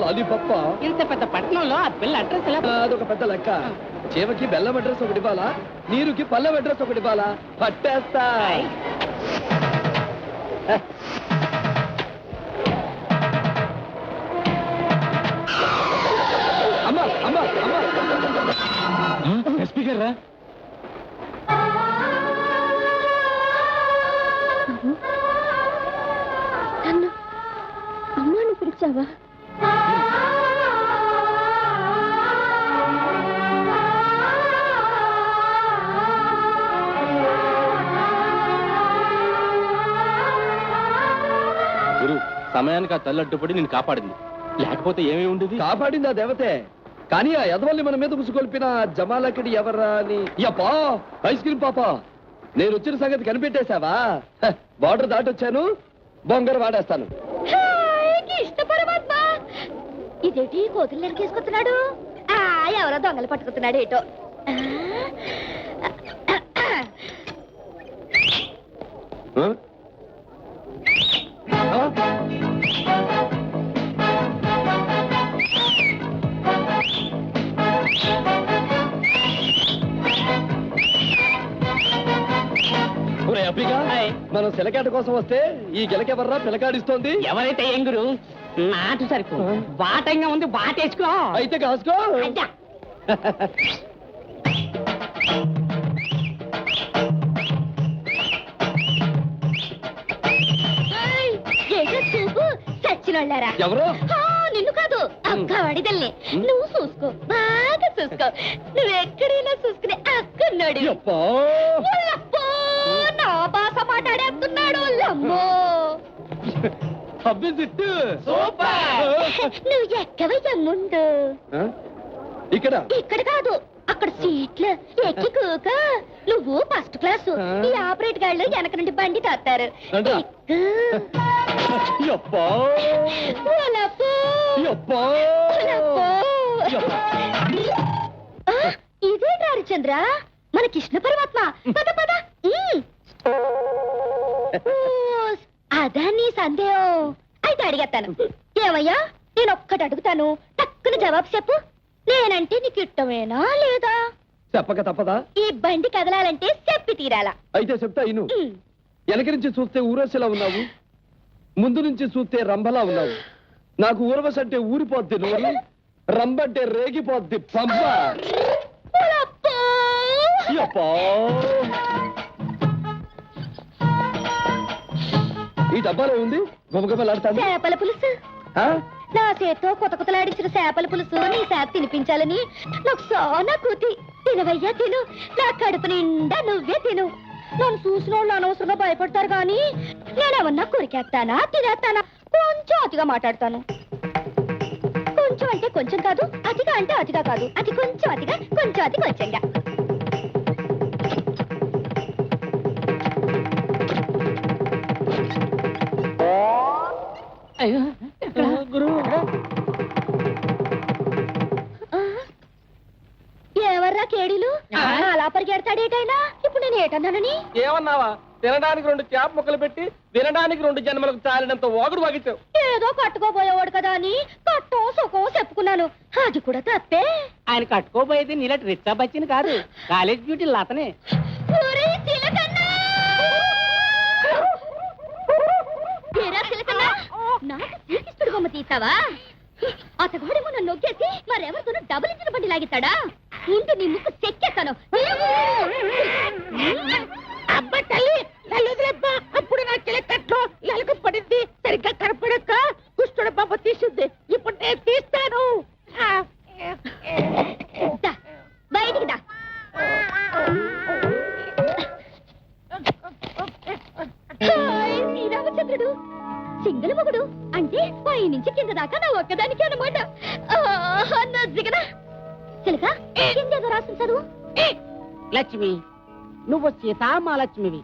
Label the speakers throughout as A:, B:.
A: లాలీపప్ప.
B: ఇంత పెద్ద పట్టణంలో ఆ పిల్ల అడ్రస్ ఎలా?
A: అదొక పెద్ద లెక్క. చీమకి బెల్లం అడ్రస్ ఒకటి ఇవ్వాలా, నీరుకి పల్లెం అడ్రస్ ఒకటి ఇవ్వాలా? పట్టేస్తా. అమ్మా అమ్మా అమ్మా, ఎస్పీ గారా?
C: అమ్మాను పిలిచావా?
D: గురు, సమయానికి ఆ తల్లి అడ్డుపడి నేను కాపాడింది, లేకపోతే ఏమేమి ఉండేది?
A: కాపాడింది ఆ దేవతే, కానీ ఆ ఎదవల్ని మన మీద ముసుగొల్పిన జమాలక్కడి ఎవరా అని. యప్పా ఐస్ క్రీమ్ పాప, నేను వచ్చిన సంగతి కనిపెట్టేశావా? బార్డర్ దాటొచ్చాను, బొంగర వాడేస్తాను.
C: ఇదేంటి కోతులు నరికేసుకుంటున్నాడు? ఎవరో దొంగలు పట్టుకుతున్నాడు ఏటో.
A: మనం సిలకాట కోసం వస్తే ఈ గిలకెవర్రా పిలకాడిస్తోంది?
B: ఎవరైతే ఏం గురు, నాటు సరుకు బాటంగా ఉంది, బాటేసుకో.
A: అయితే కాసుకో.
C: చచ్చినోళ్ళారా?
A: ఎవరు?
C: నిన్ను కాదు, అక్కడిదల్ని. నువ్వు చూసుకో, బాగా చూసుకో. నువ్వెక్కడైనా చూసుకునే అక్కన్నాడు. నా భాష మాట్లాడేస్తున్నాడు. నువ్వు ఎక్కవయ్యా ముందు.
A: ఇక్కడ
C: ఇక్కడ కాదు, అక్కడ సీట్లు ఎక్కి కూక. నువ్వు ఫస్ట్ క్లాస్, ఈ ఆపరేట్ గాళ్ళు వెనక నుండి బండి తాతారు. ఇదే రారిచంద్ర, మన కృష్ణ పరమాత్మ. పద పద. అదా నీ సందేహం? అయితే అడిగేస్తాను. ఏమయ్యా, నేను ఒక్కటి అడుగుతాను, టక్కున జవాబు చెప్పు. నేనంటే నీకు ఇష్టమేనా లేదా?
A: చెప్పక తప్పదా?
C: ఈ బండి కదలాలంటే చెప్పి తీరాలా?
A: అయితే చెప్తా ఇను. వెనక నుంచి చూస్తే ఊరసిలా ఉన్నావు, ముందు నుంచి చూస్తే రంభలా ఉన్నావు. నాకు ఊరవశ అంటే ఊరిపోద్ది నోరు, రంబంటే రేగిపోద్ది పంప. ఈ డబ్బాలో ఉంది, గొప్పగొప్పలాడతాను.
C: చేపల పులుసు. నా చేత్తో కొత్త కొత్తలాడించిన చేపల పులుసు నీ శాఖ తినిపించాలని నాకు సోనా కూతి. తినవయ్యా తిను, నా కడుపు నిండా నువ్వే తిను. నన్ను చూసిన వాళ్ళు అనవసరంగా భయపడతారు కానీ నేనేమన్నా కొరికేస్తానా, తినేస్తానా? కొంచెం అతిగా మాట్లాడతాను. కొంచెం అంటే కొంచెం కాదు, అతిగా అంటే అతిగా కాదు, అతి కొంచెం అతిగా, కొంచెం అతి కొంచెంగా. ఎవర్రా కేడీలు? అలా పరిగెడతాడేటైనా. ఇప్పుడు నేను ఏటన్నానని?
D: ఏమన్నావా? తినడానికి 2 చేప ముక్కలు పెట్టి వినడానికి 2 జన్మలకు చాలినంత వాగుడు వాగించావు.
C: ఏదో కట్టుకోబోయేవాడు కదా అని కట్టో సుఖో చెప్పుకున్నాను. అది కూడా తప్పే.
B: ఆయన కట్టుకోబోయేది నీలాంటి రిచ్చా బచ్చిని కాదు, కాలేజ్ బ్యూటీ లతనే.
C: నాకు శ్రీకృష్ణుడు బొమ్మ తీసావా? అతగాడేమో నన్ను నొక్కేసి మరెవరితోనూ డబుల్ ఇచ్చిన బండి లాగిస్తాడా? ఉంటూ నీ ముక్కు చెక్కేస్తాను.
B: అబ్బా తల్లి, అప్పుడు నా చిలకట్లో ఎలుక పడింది, సరిగ్గా కనపడక కుష్టుడు బొమ్మ తీసుంది. ఇప్పుడు నేను తీస్తాను.
C: బయటికి దా. శ్రీరామచంద్రుడు సింగల్ మొగుడు అంటే పై నుంచి కింద దాకా నా ఒక్కదానికి అనమాట. నజ్జిగనా చిలక, కిందేదో రాసిన చదువు.
B: లక్ష్మి, నువ్వు సీతామహాలక్ష్మివి.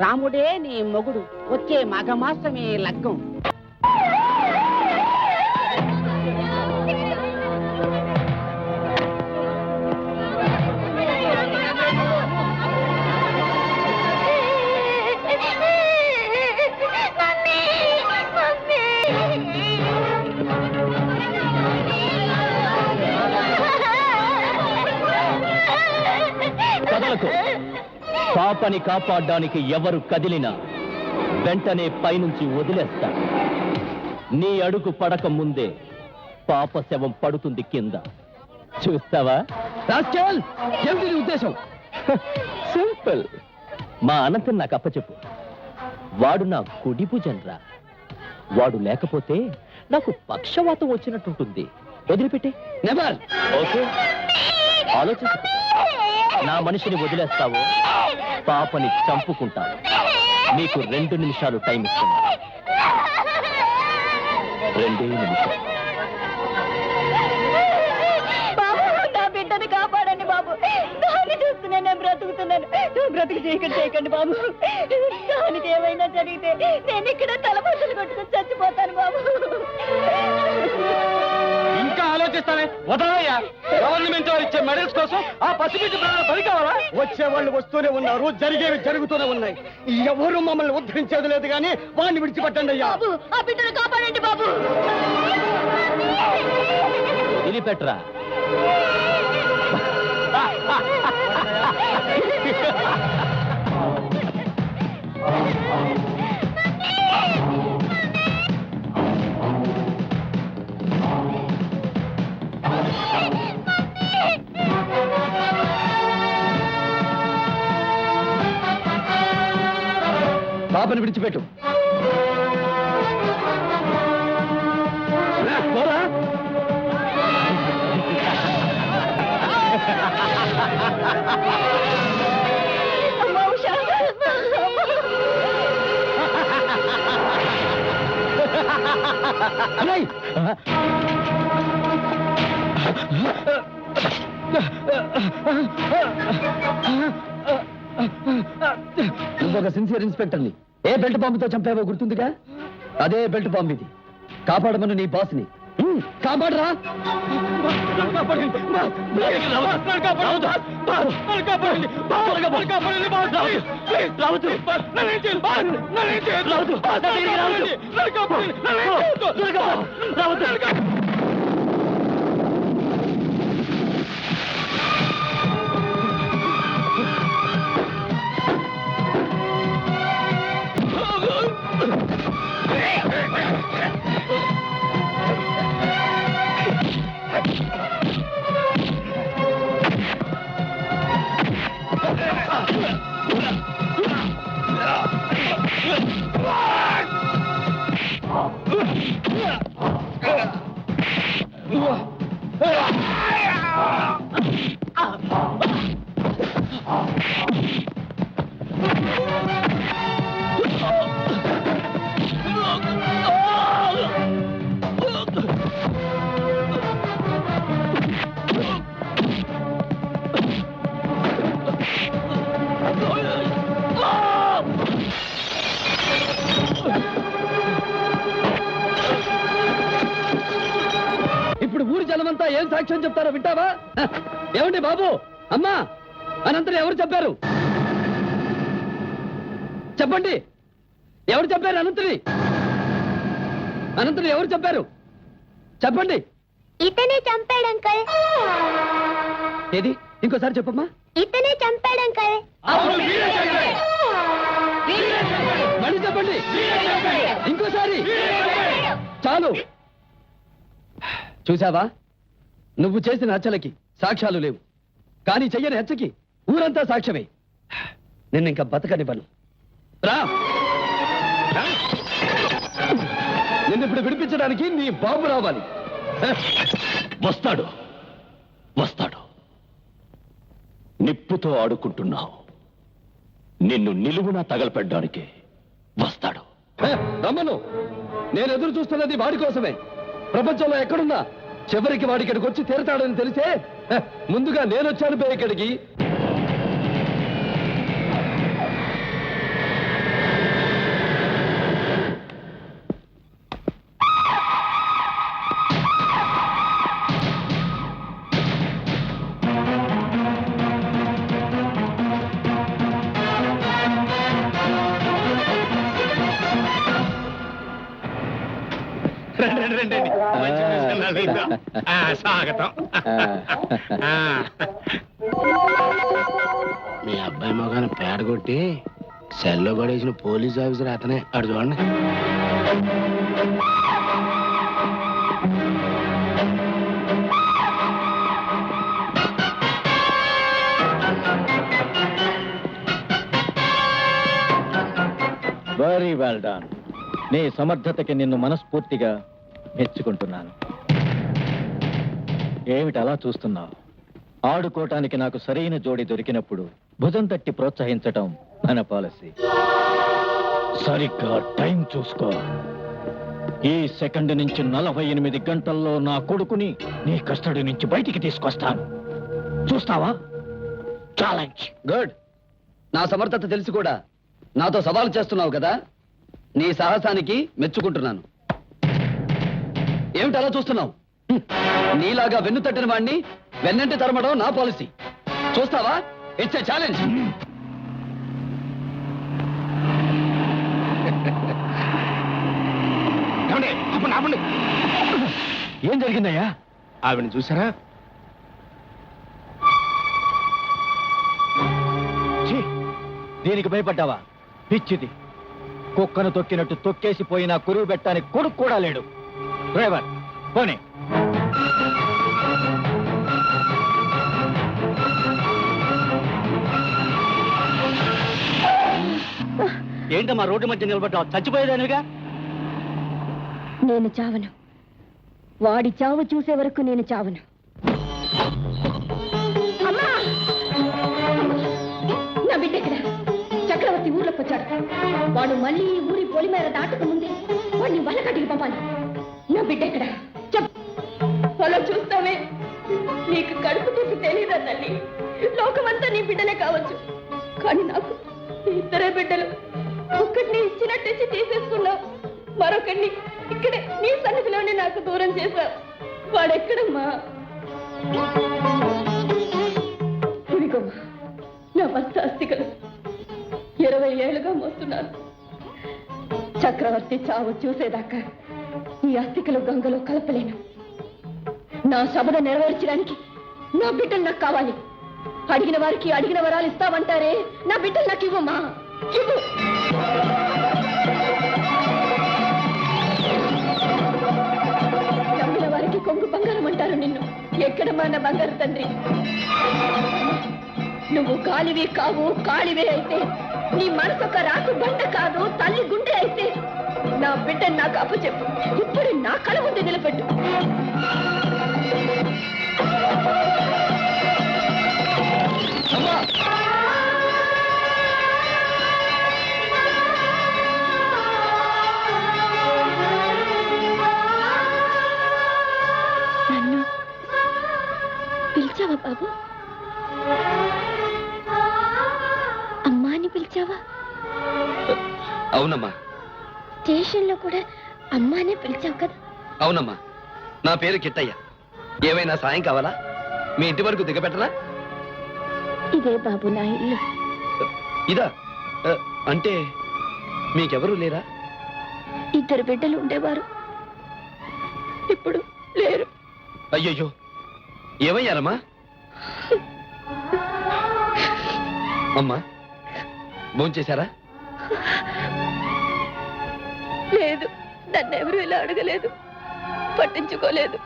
B: రాముడే నీ మొగుడు. వచ్చే మాఘమాసమే లగ్గం.
E: కదలకు. పాపని కాపాడడానికి ఎవరు కదిలినా వెంటనే పైనుంచి వదిలేస్తా. నీ అడుగు పడక ముందే పాప శవం పడుతుంది కింద. చూస్తావా?
A: రాస్కెల్! ఏమిటి నీ ఉద్దేశం?
E: సింపుల్. మా అనంతని నాకు అప్పచెప్పు. వాడు నా కుడి భుజంరా. వాడు లేకపోతే నాకు పక్షవాతం వచ్చినట్టుంటుంది. వదిలిపెట్టే.
A: నెవర్.
E: ఓకే, ఆలోచించు. నా మనిషిని వదిలేస్తావు, పాపని చంపుకుంటావు. నీకు 2 నిమిషాలు టైం ఇస్తున్నా. 2 నిమిషాలు.
C: బాబు, నా బిడ్డని కాపాడండి బాబు. దాన్ని చూస్తూనే నేను బ్రతుకుతున్నాను. నువ్వు బ్రతుకు చేయకండి బాబు. దానికి ఏమైనా జరిగితే నేను ఇక్కడ తలబద్దలు కొట్టుకుని చచ్చిపోతాను బాబు.
D: ఇంకా ఆలోచిస్తానే వదలయ్యా. గవర్నమెంట్ వారు ఇచ్చే మెడల్స్ కోసం ఆ పసిబిడ్డ ప్రాణాలు బలి కావాలా?
F: వచ్చే వాళ్ళు వస్తూనే ఉన్నారు, జరిగేవి జరుగుతూనే ఉన్నాయి. ఎవరు మమ్మల్ని ఉద్ధరించేది లేదు కానీ వాడిని విడిచిపెట్టండి అయ్యా.
C: బాబు, ఆ బిడ్డను కాపాడండి బాబు.
E: వదిలిపెట్టరా.
A: పాపని విడిచిపెట్టు. పోరా.
C: అమ్మా, ఉషా.
A: అన్నయ్! నువ్వొక సిన్సియర్ ఇన్స్పెక్టర్ని ఏ బెల్ట్ బాంబుతో చంపావో గుర్తుందిగా? అదే బెల్ట్ బాంబు ఇది. కాపాడమను నీ బాస్ని. కాపాడరా. ఇప్పుడు ఊరి జనమంతా ఏం సాక్ష్యం చెప్తారో వింటావా? ఏమండి బాబు, అమ్మా, అనంతరం ఎవరు చెప్పారు? చెప్పండి, ఎవరు చెప్పారు అనంతని? అనంతరం ఎవరు చెప్పారు? చెప్పండి.
C: ఇతనే చంపాడు అంకల్.
A: ఏది? ఇంకోసారి చెప్పమ్మా.
C: ఇతనే చంపాడు అంకల్.
A: మళ్ళీ చెప్పండి. ఇంకోసారి. చాలు. చూసావా, నువ్వు చేసిన హత్యలకి సాక్ష్యాలు లేవు, కానీ చెయ్యని హత్యకి ఊరంతా సాక్ష్యమే. నిన్నింక బతకనివ్వను. రా. నిన్నిప్పుడు విడిపించడానికి నీ బాబు రావాలి.
E: వస్తాడు, వస్తాడు. నిప్పుతో ఆడుకుంటున్నావు, నిన్ను నిలువునా తగలపెట్టడానికి వస్తాడు.
A: రమ్మను. నేను ఎదురు చూస్తున్నది వాడి కోసమే. ప్రపంచంలో ఎక్కడున్నా చివరికి వాడి ఇక్కడికి వచ్చి తీరతాడని తెలిసే ముందుగా నేను వచ్చాను పే ఇక్కడికి.
D: స్వాగతం.
F: మీ అబ్బాయి మొగాన్ని పేడ కొట్టి సెల్లో పడేసిన పోలీస్ ఆఫీసర్ అతనే అడు చూడండి.
G: Very well done. నీ సమర్థతకి నిన్ను మనస్ఫూర్తిగా మెచ్చుకుంటున్నాను. ఏమిటి అలా చూస్తున్నావు? ఆడుకోవటానికి నాకు సరైన జోడి దొరికినప్పుడు భుజం తట్టి ప్రోత్సహించటం మన పాలసీ. సరిగ్గా టైం చూసుకో. ఈ సెకండ్ నుంచి 48 గంటల్లో నా కొడుకుని నీ కస్టడీ నుంచి బయటికి తీసుకొస్తాను. చూస్తావా? ఛాలెంజ్.
A: గుడ్. నా సమర్థత తెలిసి కూడా నాతో సవాలు చేస్తున్నావు కదా, నీ సాహసానికి మెచ్చుకుంటున్నాను. ఏమిటి అలా చూస్తున్నావు? నీలాగా వెన్ను తట్టిన వాడిని వెన్నంటి తరమడం నా పాలసీ. చూస్తావా? It's a challenge.
G: ఏం జరిగిందయ్యా?
F: ఆవిడని చూసారా?
G: ఛీ! దీనికి భయపడ్డావా? పిచ్చిది. కుక్కను తొక్కినట్టు తొక్కేసి పోయినా కురువు పెట్టడానికి కొడుకు కూడా లేడు. డ్రైవర్ పోనీ.
F: ఏంటమ్మా రోడ్డు మధ్య నిలబడ్డావు? చచ్చిపోయేదానివిగా.
C: నేను చావను. వాడి చావు చూసే వరకు నేను చావను. అమ్మా! నా బిడ్డ ఎక్కడ? చక్రవర్తి ఊర్లోకి వచ్చాడు. వాడు మళ్ళీ ఈ ఊరి పొలిమేర దాటక ముందే వాడిని వలకటికి పంపాలి. నా బిడ్డ ఎక్కడ? అలా చూస్తావే, నీకు కడుపు తీసి తెలియదా తల్లి? లోకమంతా నీ బిడ్డలే కావచ్చు, కానీ నాకు ఇద్దరే బిడ్డలు. ఒక్కడిని ఇచ్చినట్టు తీసేసుకున్నావు, మరొకడిని ఇక్కడే నీ సన్నిధిలోనే నాకు దూరం చేశావు. వాడెక్కడమ్మా? ఇదిగోమ్మా నా భర్త అస్థికలు. 20 ఏళ్ళుగా మోస్తున్నాను. చక్రవర్తి చావు చూసేదాకా ఈ అస్థికలు గంగలో కలపలేను. నా శబద నెరవేర్చడానికి నా బిడ్డలు నాకు కావాలి. అడిగిన వారికి అడిగిన వరాలు ఇస్తావంటారే, నా బిడ్డలు నాకు ఇవ్వమ్మా, ఇవ్వు. నమ్మిన వారికి కొంగు బంగారం అంటారు నిన్ను. ఎక్కడమ్మా నా బంగారు తండ్రి? నువ్వు కాలివి కావు, కాళివే అయితే, నీ మనసు ఒక రాకు బండ కాదు, తల్లి గుండె అయితే నా బిడ్డను నాకు అప్పచెప్పు. ఇప్పుడు నా కళ ముందు నిలబెట్టు. నన్ను పిలిచావా బాబు? అమ్మా అని పిలిచావా?
A: అవునమ్మా.
C: స్టేషన్లో కూడా అమ్మానే పిలిచావు కదా?
A: అవునమ్మా. నా పేరు కిట్టయ్య. ఏమైనా సాయం కావాలా? మీ ఇంటి వరకు దిగబెట్టరా?
C: ఇదే బాబు నా ఇల్లు.
A: ఇదా? అంటే మీకెవరూ లేరా?
C: 2 బిడ్డలు ఉండేవారు, ఇప్పుడు లేరు.
A: అయ్యయ్యో, ఏమయ్యారమ్మా? అమ్మా భోంచేశారా?
C: లేదు, నన్ను ఎవరు ఇలా అడగలేదు, పట్టించుకోలేదు.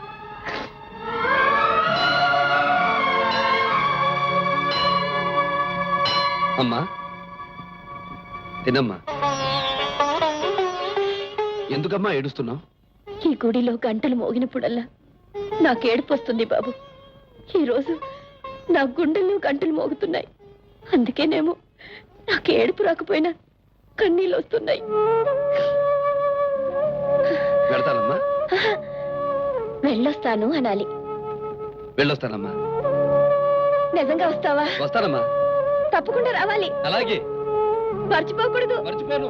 A: అమ్మా తినమ్మా. ఎందుకమ్మా ఏడుస్తున్నావు?
C: ఈ గుడిలో గంటలు మోగినప్పుడల్లా నాకు ఏడుపు వస్తుంది బాబు. ఈరోజు నా గుండెల్లో గంటలు మోగుతున్నాయి. అందుకేనేమో నాకు ఏడుపు రాకపోయినా కన్నీళ్ళు వస్తున్నాయి.
A: వెళ్తానమ్మా.
C: వెళ్ళొస్తాను అనాలి.
A: వెళ్ళొస్తానమ్మా.
C: నిజంగా వస్తావా?
A: వస్తానమ్మా.
C: తప్పకుండా రావాలి.
A: అలాగే.
C: మర్చిపోకూడదు.
A: మర్చిపోను.